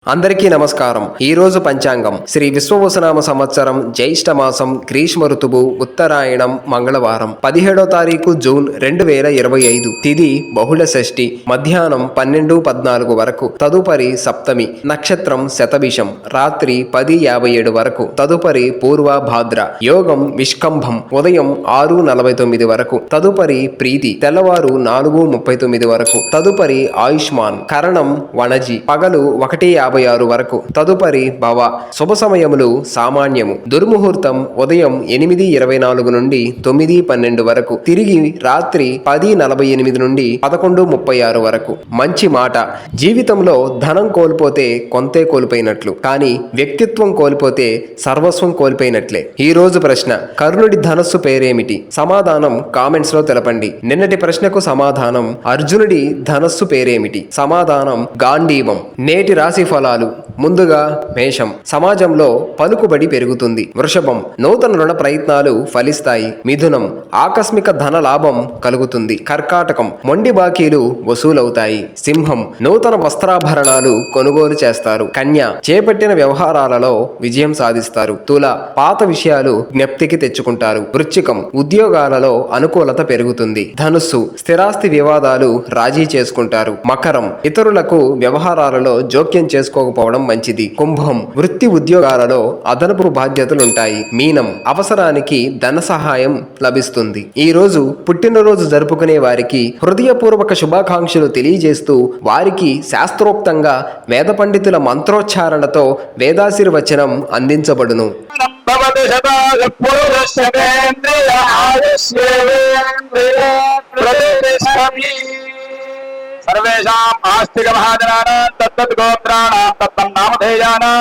అందరికీ నమస్కారం. ఈ రోజు పంచాంగం శ్రీ విశ్వవసునామ సంవత్సరం జ్యేష్ఠ మాసం గ్రీష్మ ఋతువు ఉత్తరాయణం మంగళవారం 17వ తారీఖు జూన్ 2025 తిథి బహుళ షష్ఠి మధ్యాహ్నం 12:14 వరకు తదుపరి సప్తమి నక్షత్రం శతభిషం రాత్రి 10:57 వరకు తదుపరి పూర్వ భాద్ర యోగం విష్కంభం ఉదయం 6:49 వరకు తదుపరి ప్రీతి తెల్లవారు 4:39 వరకు తదుపరి ఆయుష్మాన్ కరణం వణజి పగలు 1:56 వరకు తదుపరి భవ శుభ సమయములు సామాన్యము దుర్ముహూర్తం ఉదయం 8:24 నుండి 9:12 వరకు తిరిగి రాత్రి 10:48 నుండి 11:36 వరకు మంచి మాట జీవితంలో ధనం కోల్పోతే కొంతే కోల్పోయినట్లు కానీ వ్యక్తిత్వం కోల్పోతే సర్వస్వం కోల్పోయినట్లే. ఈ రోజు ప్రశ్న కర్ణుడి ధనస్సు పేరేమిటి? సమాధానం కామెంట్స్ లో తెలపండి. నిన్నటి ప్రశ్నకు సమాధానం అర్జునుడి ధనస్సు పేరేమిటి? సమాధానం గాంధీవం. నేటి రాశి ఫలాలు ముందుగా మేషం సమాజంలో పలుకుబడి పెరుగుతుంది. వృషభం నూతన రుణ ప్రయత్నాలు ఫలిస్తాయి. మిథునం ఆకస్మిక ధన లాభం కలుగుతుంది. కర్కాటకం మొండి బాకీలు వసూలవుతాయి. సింహం నూతన వస్త్రాభరణాలు కొనుగోలు చేస్తారు. కన్య చేపట్టిన వ్యవహారాలలో విజయం సాధిస్తారు. తుల పాత విషయాలు జ్ఞప్తికి తెచ్చుకుంటారు. వృశ్చికం ఉద్యోగాలలో అనుకూలత పెరుగుతుంది. ధనుస్సు స్థిరాస్తి వివాదాలు రాజీ చేసుకుంటారు. మకరం ఇతరులకు వ్యవహారాలలో జోక్యం చేసుకోకపోవడం మంచిది. కుంభం వృత్తి ఉద్యోగాలలో అదనపు బాధ్యతలుంటాయి. మీనం అవసరానికి ధన సహాయం లభిస్తుంది. ఈ రోజు పుట్టినరోజు జరుపుకునే వారికి హృదయపూర్వక శుభాకాంక్షలు తెలియజేస్తూ వారికి శాస్త్రోక్తంగా వేద పండితుల మంత్రోచ్చారణతో వేదాశీర్వచనం అందించబడును. सर्वेषाम् आस्तिक महाजनानां तत्तत् गोत्राणां तत्तम् नामधेयानां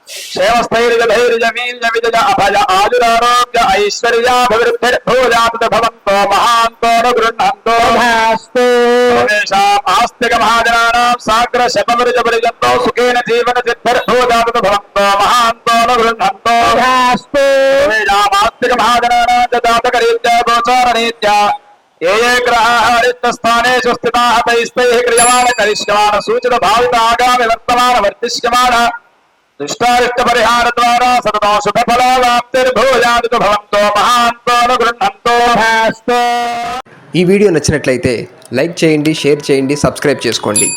क्षेमस्थैर्यधैर्यवीर्यविजय अभय आयुरारोग्य ऐश्वर्याभिवृद्धिर्भूयात् भवन्तो महान्तो न गृह्णन्तो भास्तु सर्वेषाम् आस्तिक महाजनानां साग्र शतवर्षपर्यन्तो सुखेन जीवन सिद्धिर्भूयात् भवन्तो महान्तो न गृह्णन्तो भास्तु सर्वेषाम् आस्तिक महाजनानां जातकरीत्या गोचाररीत्या ये ग्रहाः रिक्तस्थानेषु स्थिताः तैस्तैः क्रियमाण करिष्यमाण सूचित भावित आगामि वर्तमान वर्तिष्यमाण दुष्टारिष्टपरिहारद्वारा सततो शुभफलाप्तिर्भूयात् भवन्तो महान्तो न गृह्णन्तो भास्तु. ఈ వీడియో నచ్చినట్లయితే లైక్ చేయండి, షేర్ చేయండి, సబ్స్క్రైబ్ చేసుకోండి.